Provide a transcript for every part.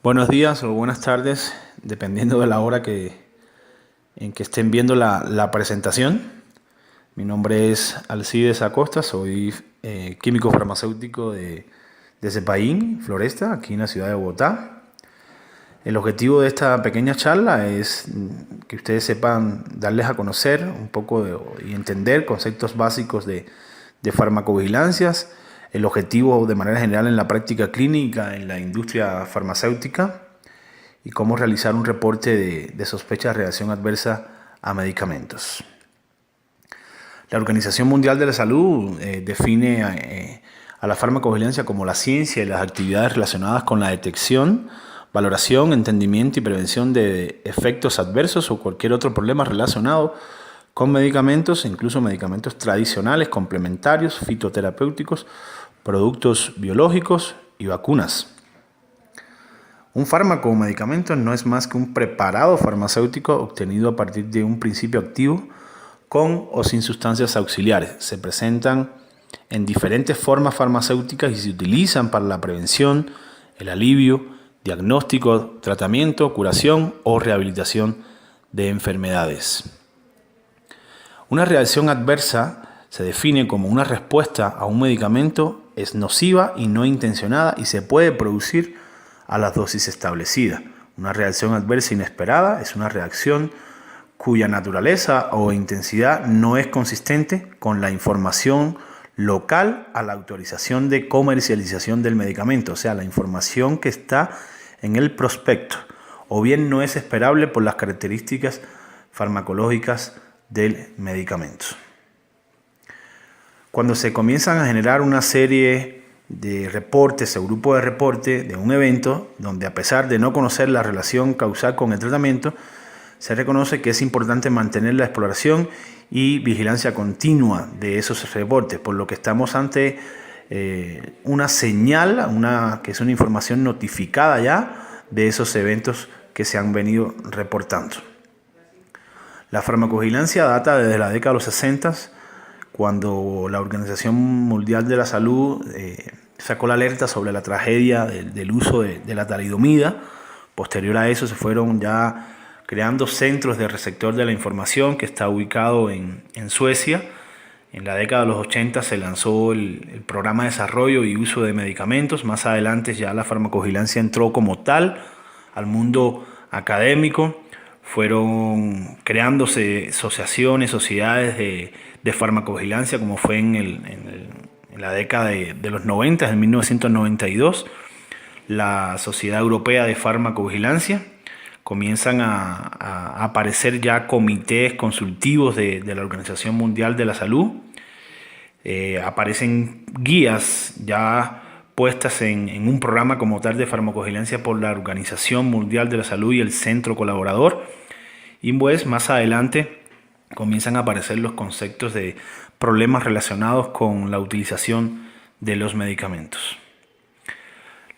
Buenos días o buenas tardes, dependiendo de la hora en que estén viendo la presentación. Mi nombre es Alcides Acosta, soy químico farmacéutico de Cepayín, Floresta, aquí en la ciudad de Bogotá. El objetivo de esta pequeña charla es que ustedes sepan darles a conocer un poco y entender conceptos básicos de farmacovigilancias, el objetivo de manera general en la práctica clínica en la industria farmacéutica y cómo realizar un reporte de sospecha de reacción adversa a medicamentos. La Organización Mundial de la Salud define a la farmacovigilancia como la ciencia y las actividades relacionadas con la detección, valoración, entendimiento y prevención de efectos adversos o cualquier otro problema relacionado con medicamentos, incluso medicamentos tradicionales, complementarios, fitoterapéuticos, productos biológicos y vacunas. Un fármaco o medicamento no es más que un preparado farmacéutico obtenido a partir de un principio activo con o sin sustancias auxiliares. Se presentan en diferentes formas farmacéuticas y se utilizan para la prevención, el alivio, diagnóstico, tratamiento, curación o rehabilitación de enfermedades. Una reacción adversa se define como una respuesta a un medicamento, es nociva y no intencionada y se puede producir a las dosis establecidas. Una reacción adversa inesperada es una reacción cuya naturaleza o intensidad no es consistente con la información local a la autorización de comercialización del medicamento, o sea, la información que está en el prospecto, o bien no es esperable por las características farmacológicas del medicamento. Cuando se comienzan a generar una serie de reportes o grupo de reporte de un evento donde, a pesar de no conocer la relación causal con el tratamiento, se reconoce que es importante mantener la exploración y vigilancia continua de esos reportes, por lo que estamos ante una señal, que es una información notificada ya de esos eventos que se han venido reportando. La farmacovigilancia data desde la década de los 60, cuando la Organización Mundial de la Salud sacó la alerta sobre la tragedia del uso de la talidomida. Posterior a eso se fueron ya creando centros de receptor de la información, que está ubicado en Suecia. En la década de los 80 se lanzó el programa de desarrollo y uso de medicamentos. Más adelante ya la farmacovigilancia entró como tal al mundo académico. Fueron creándose asociaciones, sociedades de farmacovigilancia, como fue en la década de los 90, en 1992. La Sociedad Europea de Farmacovigilancia. Comienzan a aparecer ya comités consultivos de la Organización Mundial de la Salud. Aparecen guías ya puestas en un programa como tal de farmacovigilancia por la Organización Mundial de la Salud y el Centro Colaborador. Y pues más adelante comienzan a aparecer los conceptos de problemas relacionados con la utilización de los medicamentos.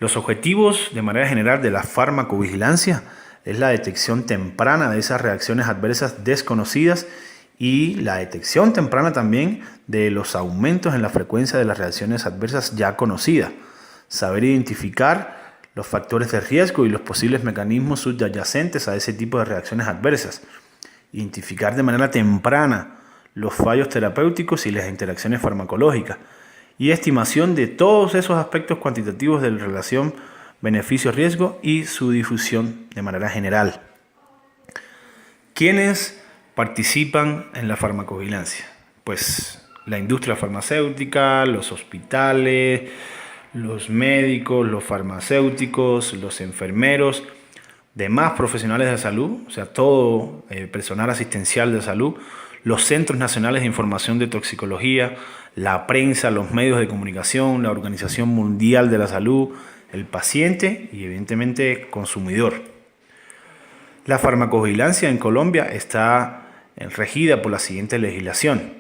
Los objetivos de manera general de la farmacovigilancia es la detección temprana de esas reacciones adversas desconocidas y la detección temprana también de los aumentos en la frecuencia de las reacciones adversas ya conocidas. Saber identificar los factores de riesgo y los posibles mecanismos subyacentes a ese tipo de reacciones adversas. Identificar de manera temprana los fallos terapéuticos y las interacciones farmacológicas. Y estimación de todos esos aspectos cuantitativos de la relación beneficio-riesgo y su difusión de manera general. ¿Quiénes participan en la farmacovigilancia? Pues la industria farmacéutica, los hospitales, los médicos, los farmacéuticos, los enfermeros, demás profesionales de salud, o sea, todo personal asistencial de salud, los centros nacionales de información de toxicología, la prensa, los medios de comunicación, la Organización Mundial de la Salud, el paciente y evidentemente consumidor. La farmacovigilancia en Colombia está regida por la siguiente legislación: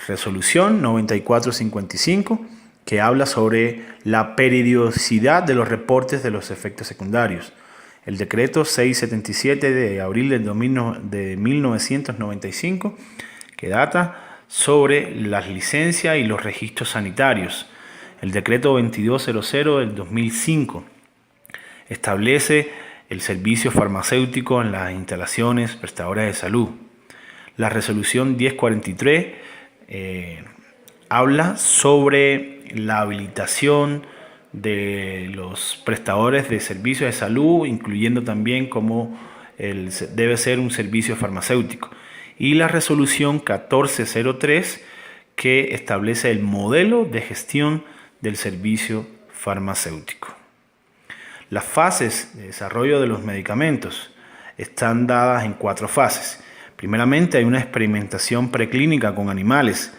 Resolución 9455, que habla sobre la periodicidad de los reportes de los efectos secundarios. El decreto 677 de abril de 1995, que data sobre las licencias y los registros sanitarios. El decreto 2200 del 2005. establece el servicio farmacéutico en las instalaciones prestadoras de salud. La resolución 1043 habla sobre la habilitación de los prestadores de servicios de salud, incluyendo también cómo debe ser un servicio farmacéutico. Y la resolución 1403 que establece el modelo de gestión del servicio farmacéutico. Las fases de desarrollo de los medicamentos están dadas en 4 fases. Primeramente hay una experimentación preclínica con animales,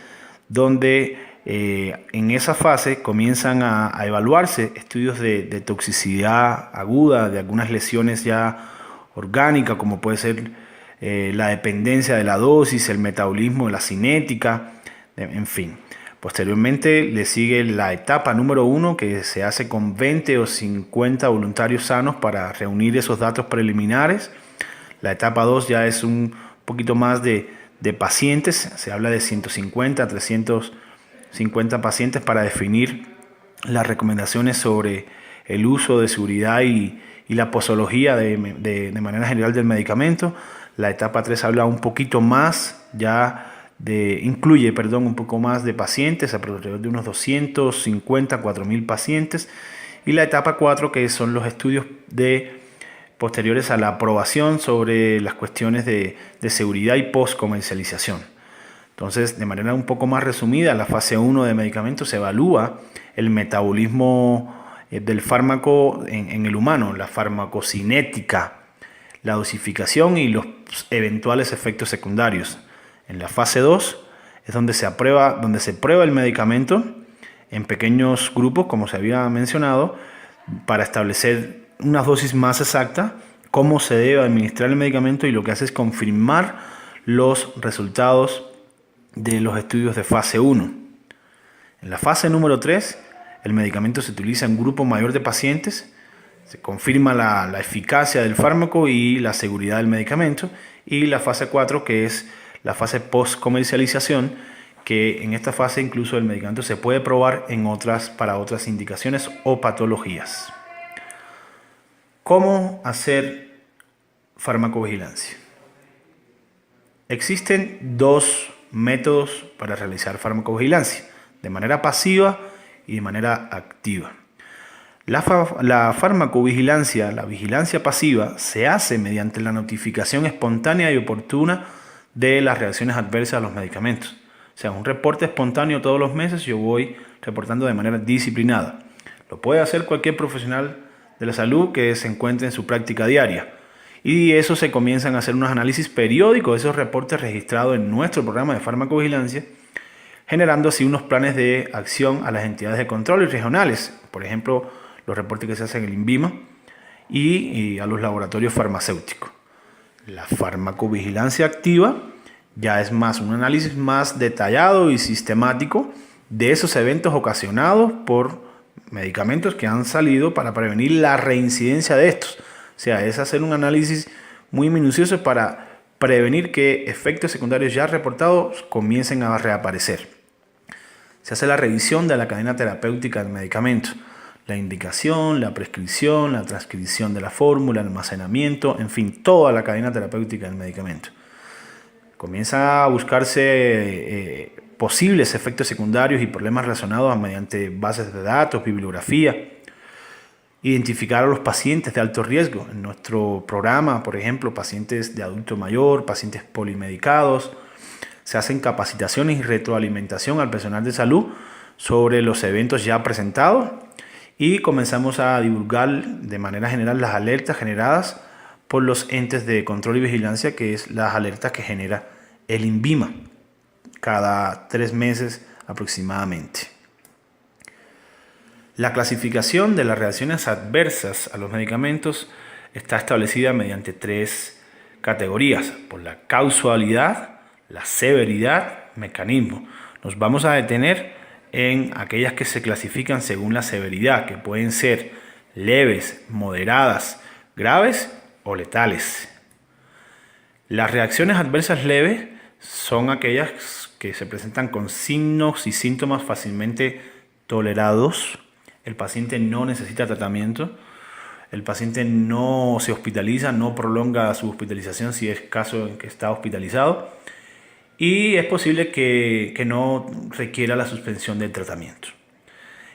donde en esa fase comienzan a evaluarse estudios de toxicidad aguda de algunas lesiones ya orgánicas, como puede ser la dependencia de la dosis, el metabolismo, la cinética, en fin. Posteriormente le sigue la etapa número 1, que se hace con 20 o 50 voluntarios sanos para reunir esos datos preliminares. La etapa 2 ya es un poquito más de pacientes, se habla de 150 a 350 pacientes para definir las recomendaciones sobre el uso de seguridad y la posología de manera general del medicamento. La etapa 3 habla un poquito más, incluye un poco más de pacientes, alrededor de unos 250, 4.000 pacientes. Y la etapa 4, que son los estudios posteriores a la aprobación sobre las cuestiones de seguridad y post-comercialización. Entonces, de manera un poco más resumida, la fase 1 de medicamentos se evalúa el metabolismo del fármaco en el humano, la farmacocinética, la dosificación y los eventuales efectos secundarios. En la fase 2 es donde se prueba el medicamento en pequeños grupos, como se había mencionado, para establecer una dosis más exacta, cómo se debe administrar el medicamento, y lo que hace es confirmar los resultados de los estudios de fase 1. En la fase número 3, el medicamento se utiliza en un grupo mayor de pacientes, se confirma la eficacia del fármaco y la seguridad del medicamento. Y la fase 4, que es la fase post-comercialización, que en esta fase incluso el medicamento se puede probar para otras indicaciones o patologías. ¿Cómo hacer farmacovigilancia? Existen 2 métodos para realizar farmacovigilancia, de manera pasiva y de manera activa. La farmacovigilancia, la vigilancia pasiva, se hace mediante la notificación espontánea y oportuna de las reacciones adversas a los medicamentos. O sea, un reporte espontáneo todos los meses, yo voy reportando de manera disciplinada. Lo puede hacer cualquier profesional de la salud que se encuentre en su práctica diaria. Y eso se comienzan a hacer unos análisis periódicos de esos reportes registrados en nuestro programa de farmacovigilancia, generando así unos planes de acción a las entidades de control y regionales, por ejemplo, los reportes que se hacen en el INVIMA y a los laboratorios farmacéuticos. La farmacovigilancia activa ya es un análisis más detallado y sistemático de esos eventos ocasionados por medicamentos que han salido para prevenir la reincidencia de estos. O sea, es hacer un análisis muy minucioso para prevenir que efectos secundarios ya reportados comiencen a reaparecer. Se hace la revisión de la cadena terapéutica del medicamento, la indicación, la prescripción, la transcripción de la fórmula, el almacenamiento, en fin, toda la cadena terapéutica del medicamento. Comienza a buscarse posibles efectos secundarios y problemas relacionados mediante bases de datos, bibliografía. Identificar a los pacientes de alto riesgo. En nuestro programa, por ejemplo, pacientes de adulto mayor, pacientes polimedicados. Se hacen capacitaciones y retroalimentación al personal de salud sobre los eventos ya presentados. Y comenzamos a divulgar de manera general las alertas generadas por los entes de control y vigilancia, que es las alertas que genera el INVIMA cada 3 meses aproximadamente. La clasificación de las reacciones adversas a los medicamentos está establecida mediante 3 categorías: por la causalidad, la severidad, mecanismo. Nos vamos a detener en aquellas que se clasifican según la severidad, que pueden ser leves, moderadas, graves o letales. Las reacciones adversas leves son aquellas que se presentan con signos y síntomas fácilmente tolerados. El paciente no necesita tratamiento. el paciente no se hospitaliza, no prolonga su hospitalización si es caso en que está hospitalizado, y es posible que no requiera la suspensión del tratamiento.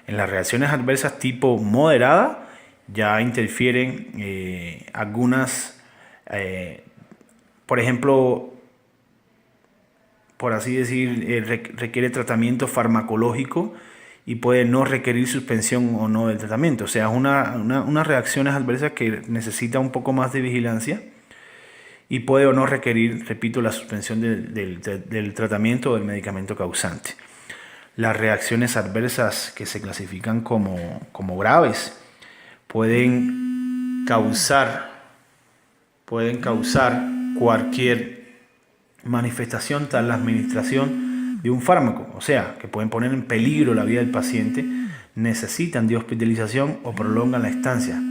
En las reacciones adversas tipo moderada ya interfieren algunas, por ejemplo, por así decir, requiere tratamiento farmacológico y puede no requerir suspensión o no del tratamiento. O sea, es unas reacciones adversas que necesita un poco más de vigilancia y puede o no requerir, repito, la suspensión del tratamiento o del medicamento causante. Las reacciones adversas que se clasifican como graves pueden causar cualquier manifestación tras la administración de un fármaco, o sea, que pueden poner en peligro la vida del paciente, necesitan de hospitalización o prolongan la estancia,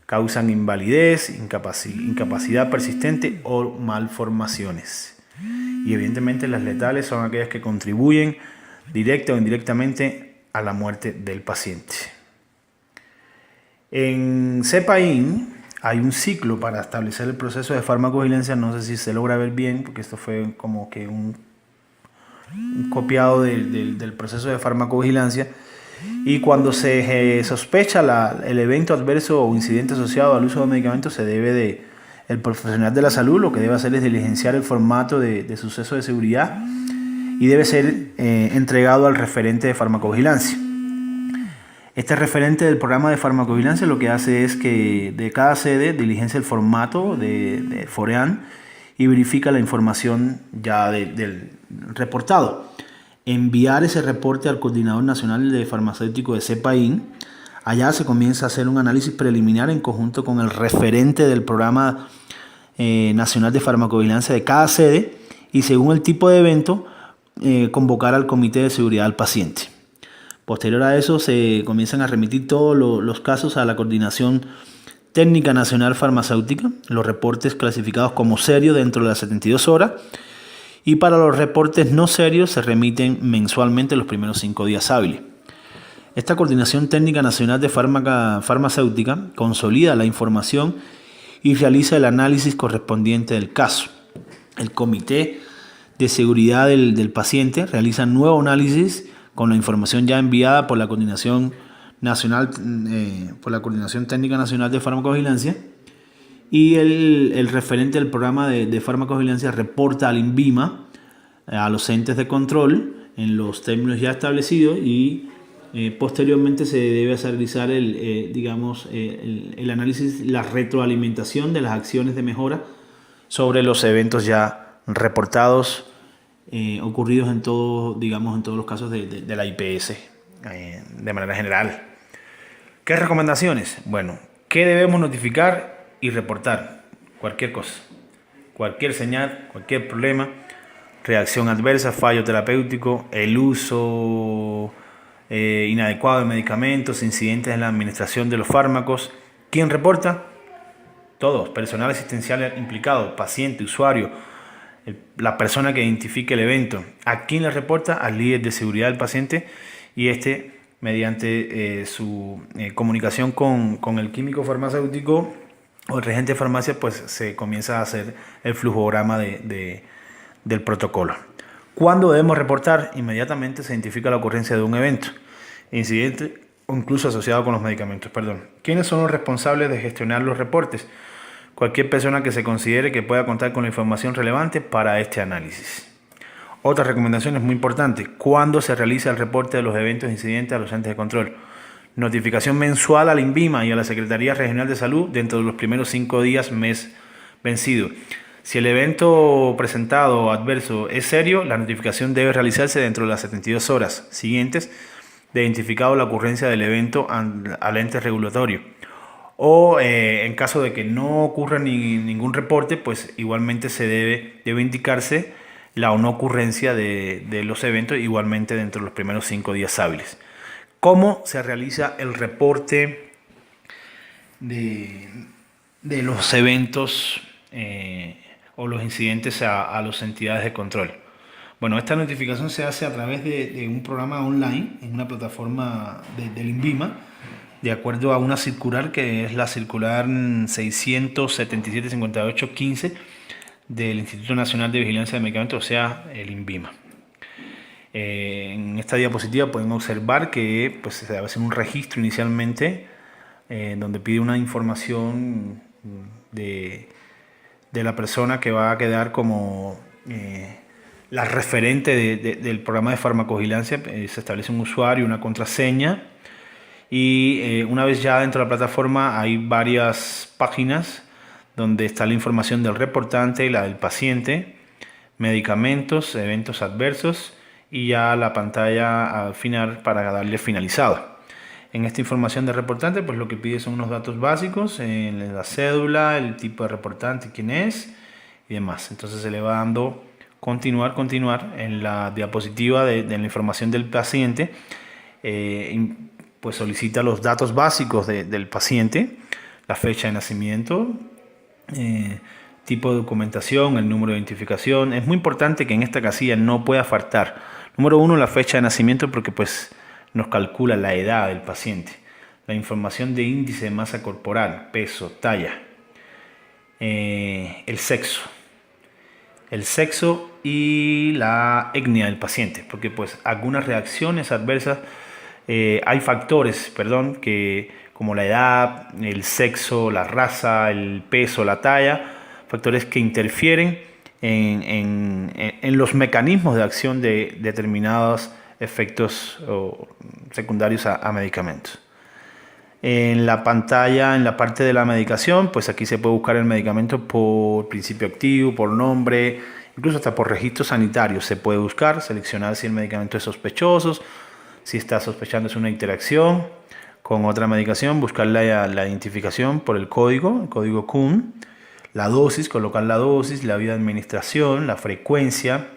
causan invalidez, incapacidad persistente o malformaciones. Y evidentemente las letales son aquellas que contribuyen directa o indirectamente a la muerte del paciente. En CEPAIN hay un ciclo para establecer el proceso de farmacovigilancia. No sé si se logra ver bien, porque esto fue como que un copiado del proceso de farmacovigilancia. Y cuando se sospecha el evento adverso o incidente asociado al uso de medicamentos, el profesional de la salud lo que debe hacer es diligenciar el formato de suceso de seguridad y debe ser entregado al referente de farmacovigilancia. Este referente del programa de farmacovigilancia lo que hace es que de cada sede diligencia el formato de FOREAN y verifica la información ya del reportado. Enviar ese reporte al Coordinador Nacional de Farmacéutico de CEPAIN. Allá se comienza a hacer un análisis preliminar en conjunto con el referente del Programa Nacional de Farmacovigilancia de cada sede y según el tipo de evento convocar al Comité de Seguridad del Paciente. Posterior a eso se comienzan a remitir todos los casos a la Coordinación Técnica Nacional Farmacéutica, los reportes clasificados como serios dentro de las 72 horas, y para los reportes no serios se remiten mensualmente los primeros 5 días hábiles. Esta Coordinación Técnica Nacional de Farmacéutica consolida la información y realiza el análisis correspondiente del caso. El Comité de Seguridad del Paciente realiza nuevo análisis con la información ya enviada por la Coordinación Técnica Nacional de Farmacovigilancia, y el referente del programa de farmacovigilancia reporta al INVIMA, a los entes de control, en los términos ya establecidos, y posteriormente se debe realizar el análisis, la retroalimentación de las acciones de mejora sobre los eventos ya reportados, ocurridos en todos los casos de la IPS de manera general. ¿Qué recomendaciones? Bueno, ¿qué debemos notificar y reportar? Cualquier cosa, cualquier señal, cualquier problema, reacción adversa, fallo terapéutico, el uso inadecuado de medicamentos, incidentes en la administración de los fármacos. ¿Quién reporta? Todos, personal asistencial implicado, paciente, usuario, la persona que identifique el evento. ¿A quién le reporta? Al líder de seguridad del paciente, y mediante su comunicación con el químico farmacéutico o el regente de farmacia, pues se comienza a hacer el flujograma del protocolo. ¿Cuándo debemos reportar? Inmediatamente se identifica la ocurrencia de un evento, incidente o incluso asociado con los medicamentos. ¿Quiénes son los responsables de gestionar los reportes? Cualquier persona que se considere que pueda contar con la información relevante para este análisis. Otra recomendación es muy importante: ¿cuándo se realiza el reporte de los eventos incidentes a los entes de control? Notificación mensual al INVIMA y a la Secretaría Regional de Salud dentro de los primeros 5 días mes vencido. Si el evento presentado adverso es serio, la notificación debe realizarse dentro de las 72 horas siguientes de identificado la ocurrencia del evento al ente regulatorio. O en caso de que no ocurra ningún reporte, pues igualmente debe indicarse la o no ocurrencia de los eventos, igualmente dentro de los primeros 5 días hábiles. ¿Cómo se realiza el reporte de los eventos o los incidentes a las entidades de control? Bueno, esta notificación se hace a través de un programa online en una plataforma del INVIMA, de acuerdo a una circular que es la circular 677-58-15 del Instituto Nacional de Vigilancia de Medicamentos, o sea, el INVIMA. En esta diapositiva pueden observar que pues, se hace un registro inicialmente donde pide una información de la persona que va a quedar como la referente del programa de farmacovigilancia. Se establece un usuario, una contraseña, y una vez ya dentro de la plataforma hay varias páginas donde está la información del reportante y la del paciente, medicamentos, eventos adversos y ya la pantalla al final para darle finalizado. En esta información del reportante, pues lo que pide son unos datos básicos, la cédula, el tipo de reportante, quién es y demás. Entonces se le va dando continuar en la diapositiva de la información del paciente. Pues solicita los datos básicos del paciente, la fecha de nacimiento, tipo de documentación, el número de identificación. Es muy importante que en esta casilla no pueda faltar, número 1, la fecha de nacimiento, porque pues nos calcula la edad del paciente, la información de índice de masa corporal, peso, talla, el sexo y la etnia del paciente, porque pues algunas reacciones adversas, hay factores, que como la edad, el sexo, la raza, el peso, la talla, factores que interfieren en los mecanismos de acción de determinados efectos secundarios a medicamentos. En la pantalla, en la parte de la medicación, pues aquí se puede buscar el medicamento por principio activo, por nombre, incluso hasta por registro sanitario se puede buscar, seleccionar si el medicamento es sospechoso, si está sospechando es una interacción con otra medicación, buscar la identificación por el código CUN, la dosis, colocar la dosis, la vía de administración, la frecuencia,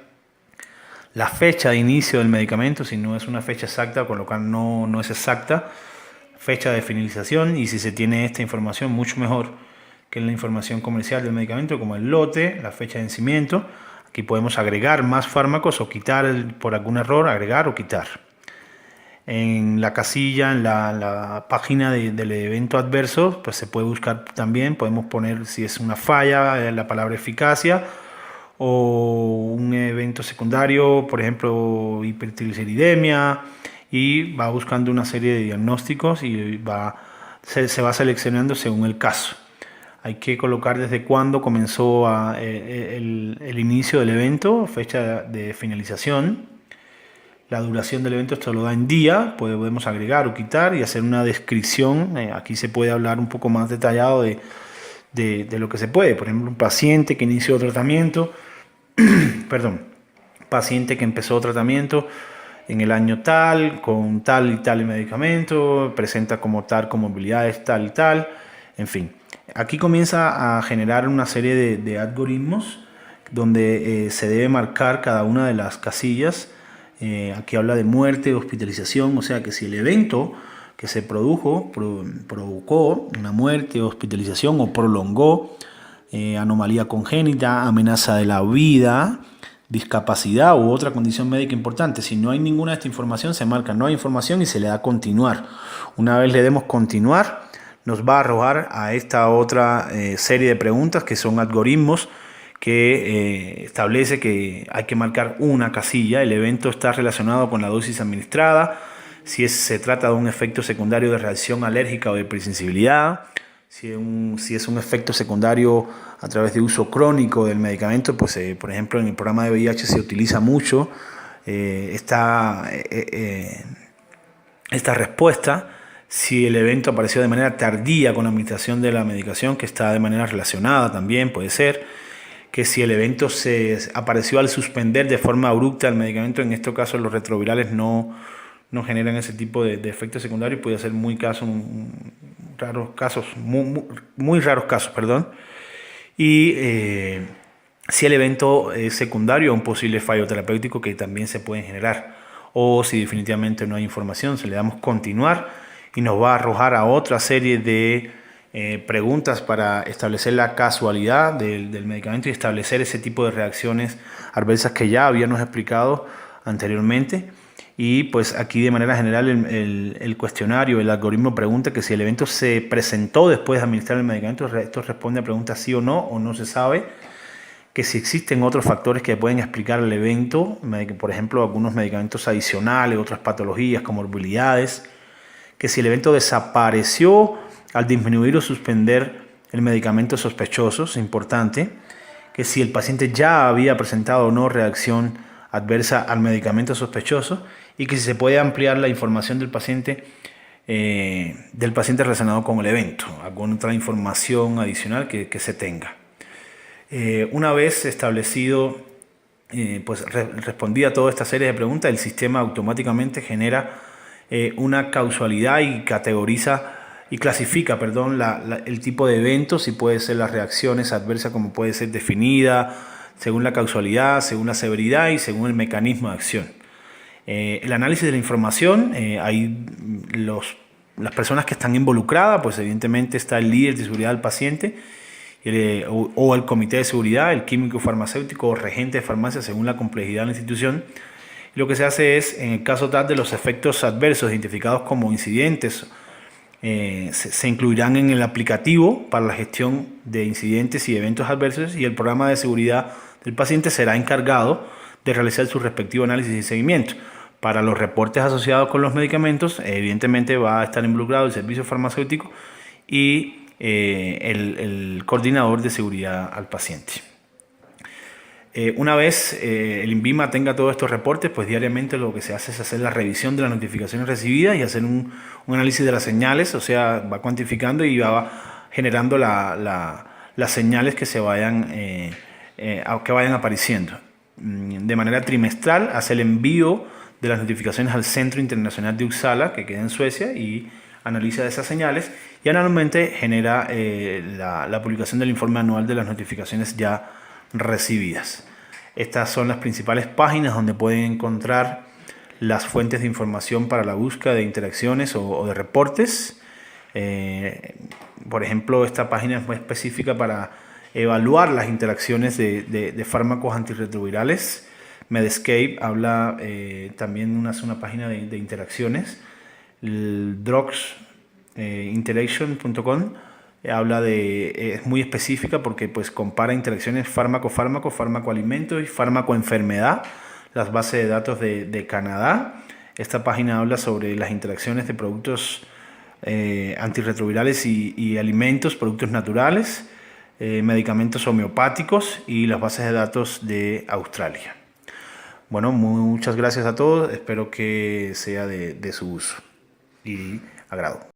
la fecha de inicio del medicamento, si no es una fecha exacta, colocar no es exacta, fecha de finalización, y si se tiene esta información mucho mejor que la información comercial del medicamento, como el lote, la fecha de vencimiento. Aquí podemos agregar más fármacos o quitar por algún error, agregar o quitar. En la casilla, en la página del evento adverso, pues se puede buscar también, podemos poner si es una falla, la palabra eficacia, o un evento secundario, por ejemplo, hipertrigliceridemia, y va buscando una serie de diagnósticos y se va seleccionando según el caso. Hay que colocar desde cuándo comenzó el inicio del evento, fecha de finalización, la duración del evento, esto lo da en día, podemos agregar o quitar y hacer una descripción. Aquí se puede hablar un poco más detallado de lo que se puede. Por ejemplo, un paciente que inició tratamiento, paciente que empezó tratamiento en el año tal, con tal y tal medicamento, presenta como tal comorbilidades tal y tal, en fin. Aquí comienza a generar una serie de algoritmos donde se debe marcar cada una de las casillas. Aquí habla de muerte, hospitalización, o sea que si el evento que se provocó una muerte, hospitalización o prolongó, anomalía congénita, amenaza de la vida, discapacidad u otra condición médica importante. Si no hay ninguna de esta información, se marca no hay información y se le da continuar. Una vez le demos continuar, nos va a arrojar a esta otra serie de preguntas que son algoritmos que establece que hay que marcar una casilla. El evento está relacionado con la dosis administrada, si se trata de un efecto secundario de reacción alérgica o de hipersensibilidad, si es un efecto secundario a través de uso crónico del medicamento, pues por ejemplo en el programa de VIH se utiliza mucho esta respuesta. Si el evento apareció de manera tardía con la administración de la medicación, que está de manera relacionada también, puede ser. Que si el evento apareció al suspender de forma abrupta el medicamento, en estos casos los retrovirales no generan ese tipo de efectos secundarios, puede ser muy raros casos. Y si el evento es secundario a un posible fallo terapéutico que también se puede generar, o si definitivamente no hay información, se le damos continuar y nos va a arrojar a otra serie de preguntas para establecer la casualidad del medicamento y establecer ese tipo de reacciones adversas que ya habíamos explicado anteriormente. Y pues aquí de manera general el cuestionario, el algoritmo pregunta que si el evento se presentó después de administrar el medicamento. Esto responde a preguntas sí o no se sabe. Que si existen otros factores que pueden explicar el evento, por ejemplo algunos medicamentos adicionales, otras patologías, comorbilidades. Que si el evento desapareció al disminuir o suspender el medicamento sospechoso, es importante. Que si el paciente ya había presentado o no reacción adversa al medicamento sospechoso, y que si se puede ampliar la información del paciente relacionado con el evento, alguna otra información adicional que se tenga. Una vez establecido, pues respondida a toda esta serie de preguntas, el sistema automáticamente genera una causalidad y categoriza y clasifica, el tipo de eventos, y puede ser las reacciones adversas, como puede ser definida según la causalidad, según la severidad y según el mecanismo de acción. El análisis de la información, hay las personas que están involucradas, pues evidentemente está el líder de seguridad del paciente o el comité de seguridad, el químico farmacéutico o regente de farmacia según la complejidad de la institución. Y lo que se hace es, en el caso tal de los efectos adversos identificados como incidentes, se incluirán en el aplicativo para la gestión de incidentes y eventos adversos, y el programa de seguridad del paciente será encargado de realizar su respectivo análisis y seguimiento. Para los reportes asociados con los medicamentos, evidentemente va a estar involucrado el servicio farmacéutico y el coordinador de seguridad al paciente. Una vez el INVIMA tenga todos estos reportes, pues diariamente lo que se hace es hacer la revisión de las notificaciones recibidas y hacer un análisis de las señales, o sea, va cuantificando y va generando las señales que vayan apareciendo. De manera trimestral hace el envío de las notificaciones al Centro Internacional de Uppsala, que queda en Suecia, y analiza esas señales, y anualmente genera la publicación del informe anual de las notificaciones ya recibidas. Estas son las principales páginas donde pueden encontrar las fuentes de información para la búsqueda de interacciones o de reportes. Por ejemplo, esta página es muy específica para evaluar las interacciones de fármacos antirretrovirales. Medscape habla también, hace una página de interacciones. El drugsinteraction.com habla es muy específica porque pues compara interacciones fármaco-fármaco, fármaco-alimento y fármaco-enfermedad, las bases de datos de Canadá. Esta página habla sobre las interacciones de productos antirretrovirales y alimentos, productos naturales, medicamentos homeopáticos y las bases de datos de Australia. Bueno, muchas gracias a todos, espero que sea de su uso y agrado.